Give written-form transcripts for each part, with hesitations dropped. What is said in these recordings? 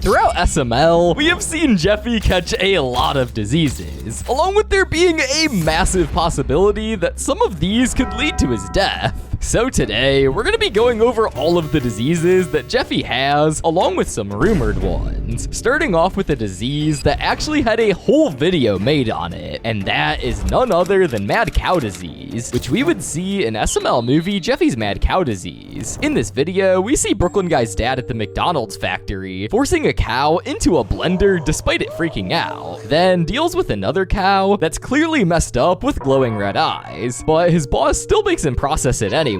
Throughout SML, we have seen Jeffy catch a lot of diseases, along with there being a massive possibility that some of these could lead to his death. So today, we're going to be going over all of the diseases that Jeffy has, along with some rumored ones. Starting off with a disease that actually had a whole video made on it, and that is none other than mad cow disease, which we would see in SML movie Jeffy's mad cow disease. In this video, we see Brooklyn Guy's dad at the McDonald's factory forcing a cow into a blender despite it freaking out, then deals with another cow that's clearly messed up with glowing red eyes, but his boss still makes him process it anyway.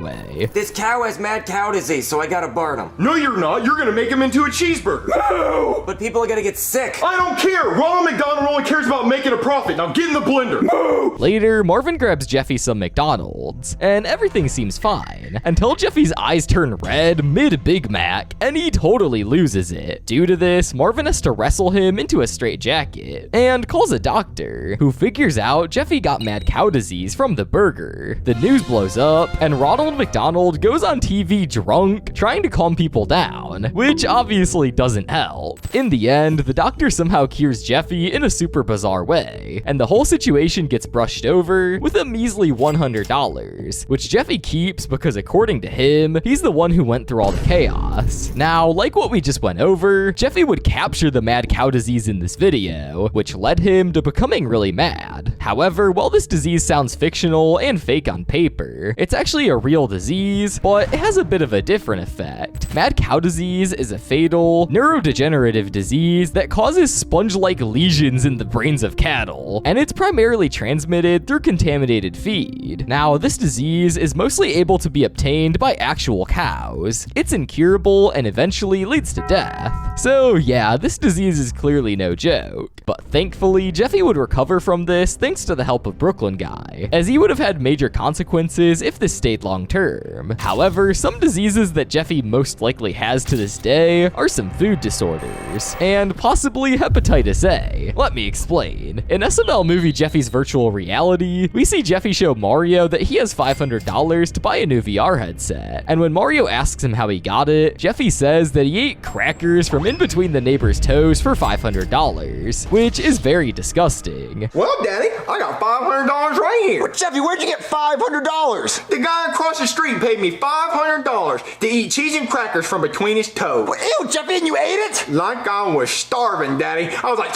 This cow has mad cow disease, so I gotta burn him. No, you're not. You're gonna make him into a cheeseburger. No! But people are gonna get sick. I don't care. Ronald McDonald only cares about making a profit. Now get in the blender. No! Later, Marvin grabs Jeffy some McDonald's, and everything seems fine, until Jeffy's eyes turn red mid-Big Mac, and he totally loses it. Due to this, Marvin has to wrestle him into a straitjacket, and calls a doctor, who figures out Jeffy got mad cow disease from the burger. The news blows up, and Ronald McDonald goes on TV drunk, trying to calm people down, which obviously doesn't help. In the end, the doctor somehow cures Jeffy in a super bizarre way, and the whole situation gets brushed over with a measly $100, which Jeffy keeps because according to him, he's the one who went through all the chaos. Now, like what we just went over, Jeffy would capture the mad cow disease in this video, which led him to becoming really mad. However, while this disease sounds fictional and fake on paper, it's actually a real disease, but it has a bit of a different effect. Mad cow disease is a fatal, neurodegenerative disease that causes sponge-like lesions in the brains of cattle, and it's primarily transmitted through contaminated feed. Now, this disease is mostly able to be obtained by actual cows. It's incurable and eventually leads to death. So yeah, this disease is clearly no joke. But thankfully, Jeffy would recover from this thanks to the help of Brooklyn Guy, as he would have had major consequences if this stayed long term. However, some diseases that Jeffy most likely has to this day are some food disorders, and possibly hepatitis A. Let me explain. In SML movie Jeffy's Virtual Reality, we see Jeffy show Mario that he has $500 to buy a new VR headset, and when Mario asks him how he got it, Jeffy says that he ate crackers from in between the neighbor's toes for $500, which is very disgusting. Well, Daddy, I got $500 right here. But Jeffy, where'd you get $500? The guy across the street paid me $500 to eat cheese and crackers from between his toes. Ew, Jeffy, and you ate it? Like I was starving, Daddy. I was like...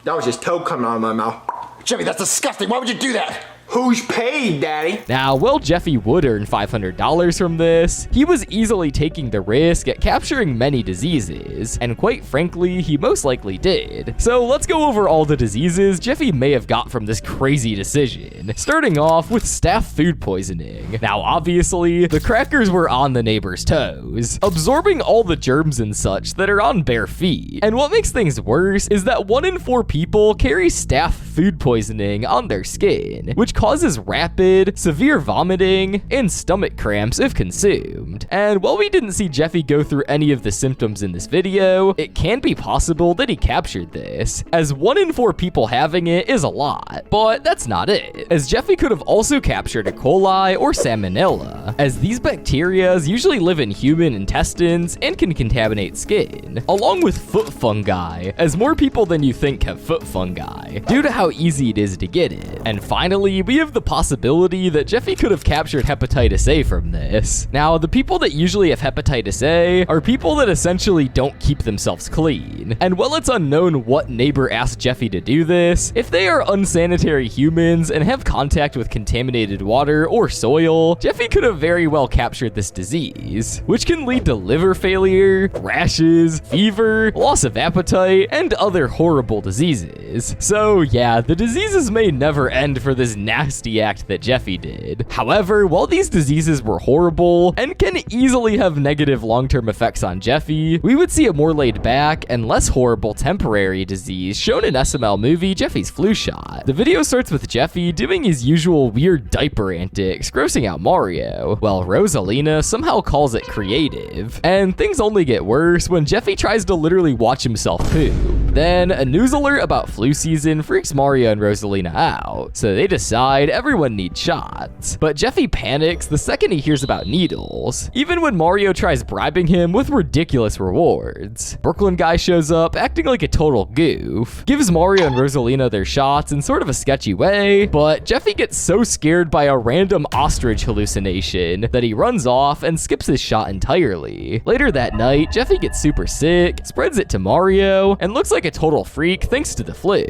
That was his toe coming out of my mouth. Jeffy, that's disgusting. Why would you do that? Who's paid, Daddy? Now, while Jeffy would earn $500 from this, he was easily taking the risk at capturing many diseases, and quite frankly, he most likely did. So let's go over all the diseases Jeffy may have got from this crazy decision, starting off with staph food poisoning. Now, obviously, the crackers were on the neighbor's toes, absorbing all the germs and such that are on bare feet. And what makes things worse is that 1 in 4 people carry staph food poisoning on their skin, which causes rapid, severe vomiting, and stomach cramps if consumed. And while we didn't see Jeffy go through any of the symptoms in this video, it can be possible that he captured this, as 1 in 4 people having it is a lot. But that's not it, as Jeffy could have also captured E. coli or salmonella, as these bacteria usually live in human intestines and can contaminate skin, along with foot fungi, as more people than you think have foot fungi, due to how easy it is to get it. And finally, we have the possibility that Jeffy could have captured hepatitis A from this. Now, the people that usually have hepatitis A are people that essentially don't keep themselves clean. And while it's unknown what neighbor asked Jeffy to do this, if they are unsanitary humans and have contact with contaminated water or soil, Jeffy could have very well captured this disease, which can lead to liver failure, rashes, fever, loss of appetite, and other horrible diseases. So yeah, the diseases may never end for this nasty act that Jeffy did. However, while these diseases were horrible and can easily have negative long-term effects on Jeffy, we would see a more laid back and less horrible temporary disease shown in SML movie Jeffy's Flu Shot. The video starts with Jeffy doing his usual weird diaper antics, grossing out Mario, while Rosalina somehow calls it creative. And things only get worse when Jeffy tries to literally watch himself poop. But then a news alert about flu season freaks Mario and Rosalina out, so they decide everyone needs shots. But Jeffy panics the second he hears about needles, even when Mario tries bribing him with ridiculous rewards. Brooklyn guy shows up acting like a total goof, gives Mario and Rosalina their shots in sort of a sketchy way, but Jeffy gets so scared by a random ostrich hallucination that he runs off and skips his shot entirely. Later that night, Jeffy gets super sick, spreads it to Mario, and looks like a total freak thanks to the flu.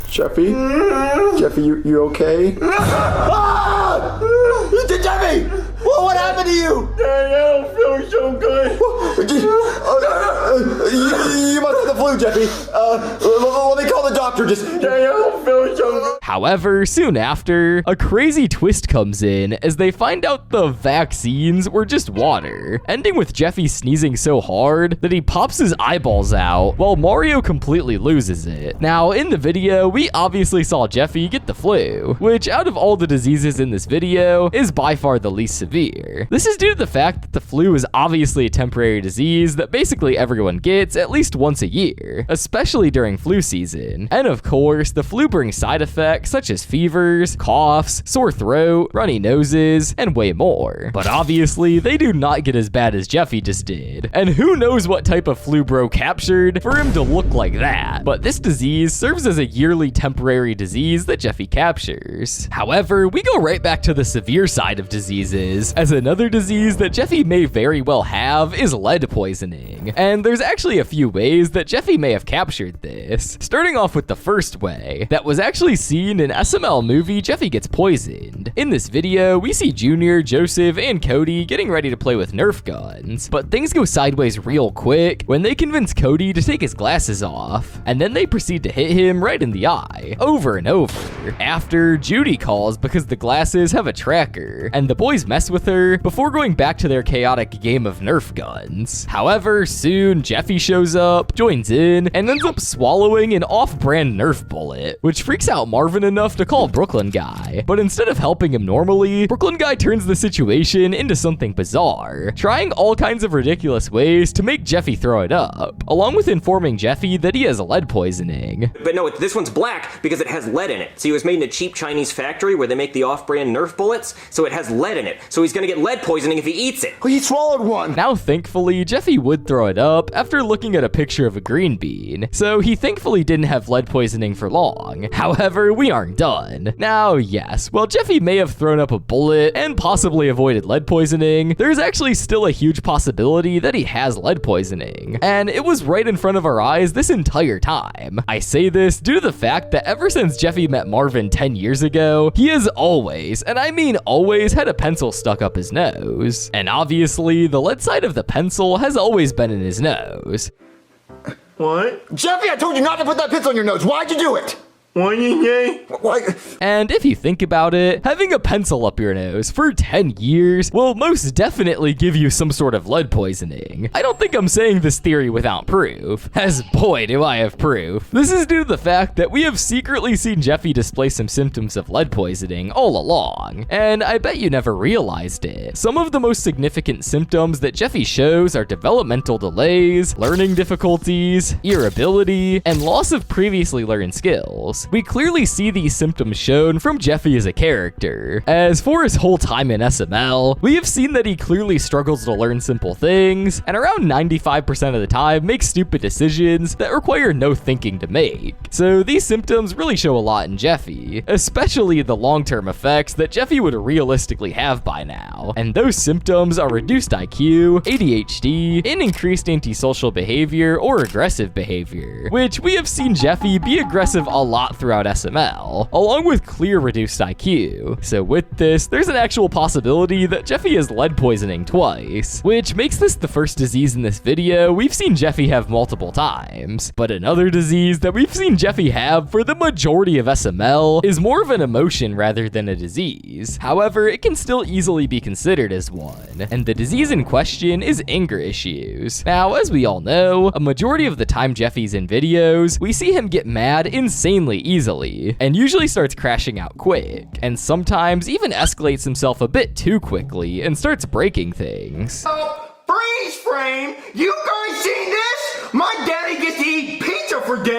Jeffy? Jeffy, you okay? Jeffy! What happened to you? Daddy, I don't feel so good. You must have the flu, Jeffy. Let me call the doctor. Daddy, I don't feel so good. However, soon after, a crazy twist comes in as they find out the vaccines were just water, ending with Jeffy sneezing so hard that he pops his eyeballs out while Mario completely loses it. Now, in the video, we obviously saw Jeffy get the flu, which out of all the diseases in this video is by far the least severe. This is due to the fact that the flu is obviously a temporary disease that basically everyone gets at least once a year, especially during flu season. And of course, the flu brings side effects such as fevers, coughs, sore throat, runny noses, and way more. But obviously, they do not get as bad as Jeffy just did. And who knows what type of flu bro captured for him to look like that. But this disease serves as a yearly temporary disease that Jeffy captures. However, we go right back to the severe side of diseases, as another disease that Jeffy may very well have is lead poisoning. And there's actually a few ways that Jeffy may have captured this. Starting off with the first way, that was actually seen in SML movie Jeffy Gets Poisoned. In this video, we see Junior, Joseph, and Cody getting ready to play with Nerf guns, but things go sideways real quick when they convince Cody to take his glasses off, and then they proceed to hit him right in the eye, over and over. After, Judy calls because the glasses have a tracker, and the boys mess with her before going back to their chaotic game of Nerf guns. However, soon Jeffy shows up, joins in, and ends up swallowing an off-brand Nerf bullet, which freaks out Marvin enough to call Brooklyn guy. But instead of helping him normally, Brooklyn guy turns the situation into something bizarre, trying all kinds of ridiculous ways to make Jeffy throw it up, along with informing Jeffy that he has lead poisoning. But no, this one's black because it has lead in it. So it was made in a cheap Chinese factory where they make the off-brand Nerf bullets, so it has lead in it. So he's gonna get lead poisoning if he eats it. Well, he swallowed one. Now, thankfully, Jeffy would throw it up after looking at a picture of a green bean, so he thankfully didn't have lead poisoning for long. However, we aren't done. Now, yes, while Jeffy may have thrown up a bullet and possibly avoided lead poisoning, there's actually still a huge possibility that he has lead poisoning, and it was right in front of our eyes this entire time. I say this due to the fact that ever since Jeffy met Marvin 10 years ago, he has always, and I mean always, had a pencil stuck up his nose. And obviously, the lead side of the pencil has always been in his nose. What? Jeffy, I told you not to put that pencil in your nose. Why'd you do it? What did you say? What? And if you think about it, having a pencil up your nose for 10 years will most definitely give you some sort of lead poisoning. I don't think I'm saying this theory without proof, as boy do I have proof. This is due to the fact that we have secretly seen Jeffy display some symptoms of lead poisoning all along, and I bet you never realized it. Some of the most significant symptoms that Jeffy shows are developmental delays, learning difficulties, irritability, and loss of previously learned skills. We clearly see these symptoms shown from Jeffy as a character. As for his whole time in SML, we have seen that he clearly struggles to learn simple things, and around 95% of the time makes stupid decisions that require no thinking to make. So these symptoms really show a lot in Jeffy, especially the long-term effects that Jeffy would realistically have by now. And those symptoms are reduced IQ, ADHD, and increased antisocial behavior or aggressive behavior, which we have seen Jeffy be aggressive a lot throughout SML, along with clear reduced IQ. So with this, there's an actual possibility that Jeffy has lead poisoning twice, which makes this the first disease in this video we've seen Jeffy have multiple times. But another disease that we've seen Jeffy have for the majority of SML is more of an emotion rather than a disease. However, it can still easily be considered as one, and the disease in question is anger issues. Now, as we all know, a majority of the time Jeffy's in videos, we see him get mad insanely easily, and usually starts crashing out quick, and sometimes even escalates himself a bit too quickly and starts breaking things. Freeze frame! You guys seen this? My daddy gets to eat pizza for dinner!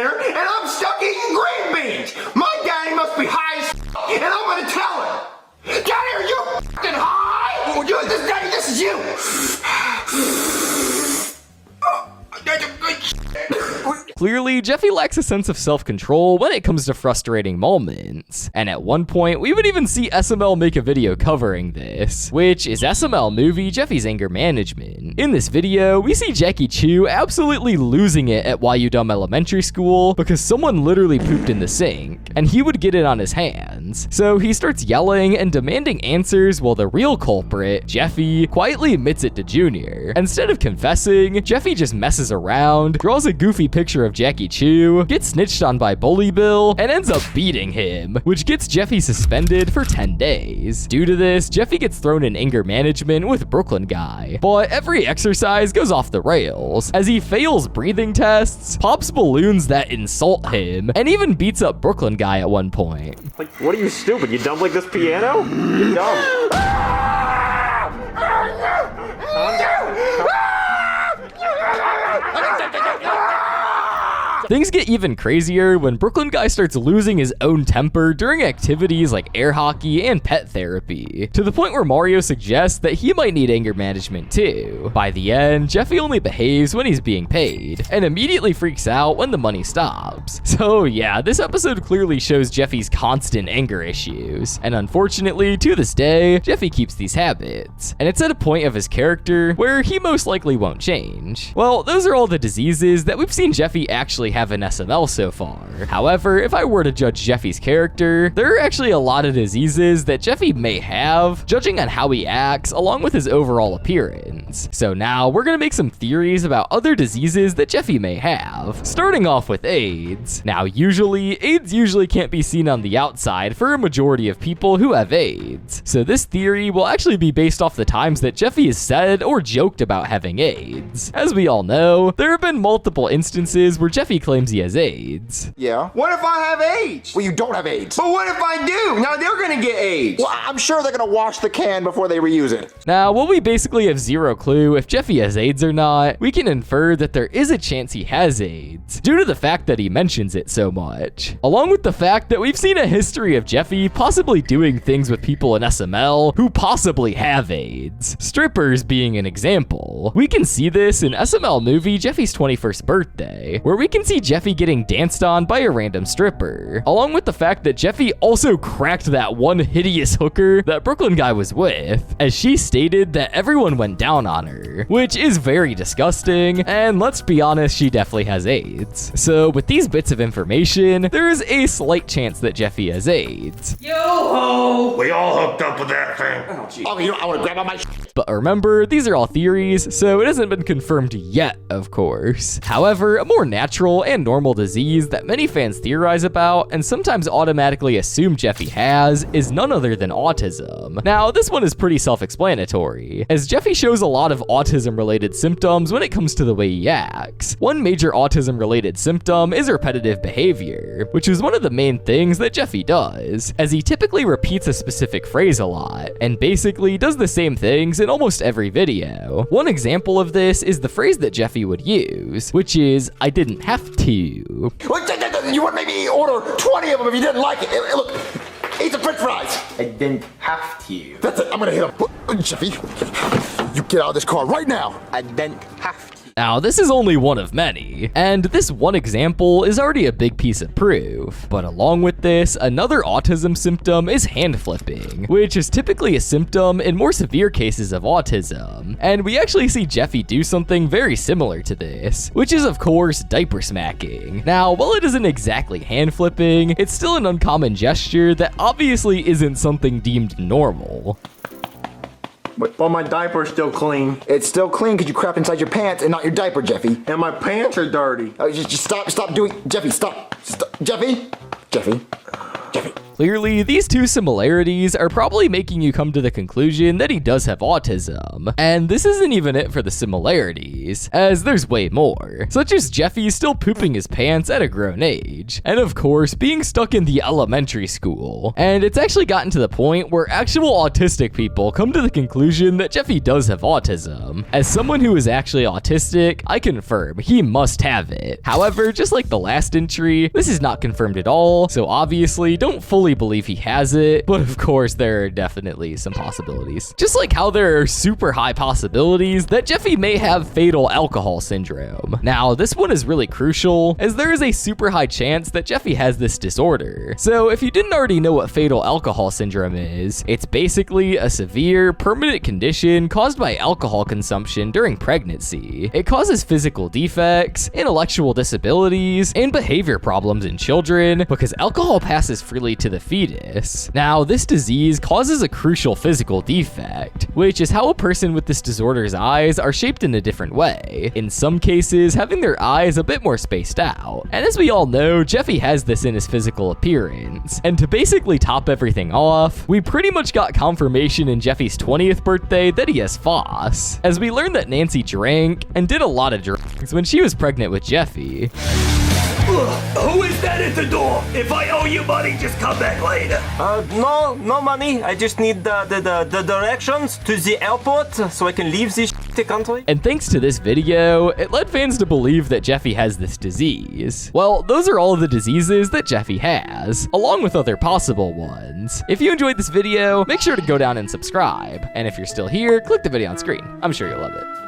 clearly, Jeffy lacks a sense of self-control when it comes to frustrating moments. And at one point, we would even see SML make a video covering this, which is SML movie Jeffy's anger management. In this video, we see Jackie Chu absolutely losing it at YU Dumb Elementary School because someone literally pooped in the sink, and he would get it on his hands. So he starts yelling and demanding answers while the real culprit, Jeffy, quietly admits it to Junior. Instead of confessing, Jeffy just messes around, draws a goofy picture of Jackie Chu, gets snitched on by Bully Bill, and ends up beating him, which gets Jeffy suspended for 10 days. Due to this, Jeffy gets thrown in anger management with Brooklyn Guy. But every exercise goes off the rails, as he fails breathing tests, pops balloons that insult him, and even beats up Brooklyn Guy at one point. Like, what are you stupid? You dumb like this piano? You're dumb. Calm down. Things get even crazier when Brooklyn Guy starts losing his own temper during activities like air hockey and pet therapy, to the point where Mario suggests that he might need anger management too. By the end, Jeffy only behaves when he's being paid, and immediately freaks out when the money stops. So yeah, this episode clearly shows Jeffy's constant anger issues, and unfortunately, to this day, Jeffy keeps these habits, and it's at a point of his character where he most likely won't change. Well, those are all the diseases that we've seen Jeffy actually have in SML so far. However, if I were to judge Jeffy's character, there are actually a lot of diseases that Jeffy may have, judging on how he acts along with his overall appearance. So now we're gonna make some theories about other diseases that Jeffy may have, starting off with AIDS. Now usually, AIDS can't be seen on the outside for a majority of people who have AIDS. So this theory will actually be based off the times that Jeffy has said or joked about having AIDS. As we all know, there have been multiple instances where Jeffy claims he has AIDS. Yeah? What if I have AIDS? Well, you don't have AIDS. But what if I do? Now they're gonna get AIDS. Well, I'm sure they're gonna wash the can before they reuse it. Now, while we basically have zero clue if Jeffy has AIDS or not, we can infer that there is a chance he has AIDS, due to the fact that he mentions it so much. Along with the fact that we've seen a history of Jeffy possibly doing things with people in SML who possibly have AIDS. Strippers being an example. We can see this in SML movie Jeffy's 21st birthday, where we can see Jeffy getting danced on by a random stripper, along with the fact that Jeffy also cracked that one hideous hooker that Brooklyn Guy was with, as she stated that everyone went down on her, which is very disgusting, and let's be honest, she definitely has AIDS. So with these bits of information, there is a slight chance that Jeffy has AIDS. Yo-ho! We all hooked up with that thing. Oh, geez. Oh, you know, I wanna grab on my But remember, these are all theories, so it hasn't been confirmed yet, of course. However, a more natural and normal disease that many fans theorize about and sometimes automatically assume Jeffy has is none other than autism. Now, this one is pretty self-explanatory, as Jeffy shows a lot of autism-related symptoms when it comes to the way he acts. One major autism-related symptom is repetitive behavior, which is one of the main things that Jeffy does, as he typically repeats a specific phrase a lot, and basically does the same things in almost every video. One example of this is the phrase that Jeffy would use, which is, "I didn't have to." You wouldn't make me order 20 of them if you didn't like it. Look, eat the french fries. I didn't have to. That's it, I'm gonna hit him. Jeffy, you get out of this car right now. I didn't have to. Now, this is only one of many, and this one example is already a big piece of proof. But along with this, another autism symptom is hand flipping, which is typically a symptom in more severe cases of autism. And we actually see Jeffy do something very similar to this, which is of course diaper smacking. Now, while it isn't exactly hand flipping, it's still an uncommon gesture that obviously isn't something deemed normal. But my diaper's still clean. It's still clean because you crapped inside your pants and not your diaper, Jeffy. And my pants are dirty. Oh, just stop doing, Jeffy, stop. Jeffy. Clearly, these two similarities are probably making you come to the conclusion that he does have autism. And this isn't even it for the similarities, as there's way more, such as Jeffy still pooping his pants at a grown age, and of course, being stuck in the elementary school. And it's actually gotten to the point where actual autistic people come to the conclusion that Jeffy does have autism. As someone who is actually autistic, I confirm he must have it. However, just like the last entry, this is not confirmed at all, so obviously don't fully fully believe he has it, but of course there are definitely some possibilities. Just like how there are super high possibilities that Jeffy may have fatal alcohol syndrome. Now, this one is really crucial, as there is a super high chance that Jeffy has this disorder. So if you didn't already know what fatal alcohol syndrome is, it's basically a severe, permanent condition caused by alcohol consumption during pregnancy. It causes physical defects, intellectual disabilities, and behavior problems in children because alcohol passes freely to the fetus. Now, this disease causes a crucial physical defect, which is how a person with this disorder's eyes are shaped in a different way, in some cases having their eyes a bit more spaced out. And as we all know, Jeffy has this in his physical appearance. And to basically top everything off, we pretty much got confirmation in Jeffy's 20th birthday that he has FOS, as we learned that Nancy drank and did a lot of drugs when she was pregnant with Jeffy. Who is that at the door? If I owe you money, just come back later. No money. I just need the directions to the airport so I can leave this shitty country. And thanks to this video, it led fans to believe that Jeffy has this disease. Well, those are all of the diseases that Jeffy has, along with other possible ones. If you enjoyed this video, make sure to go down and subscribe. And if you're still here, click the video on screen. I'm sure you'll love it.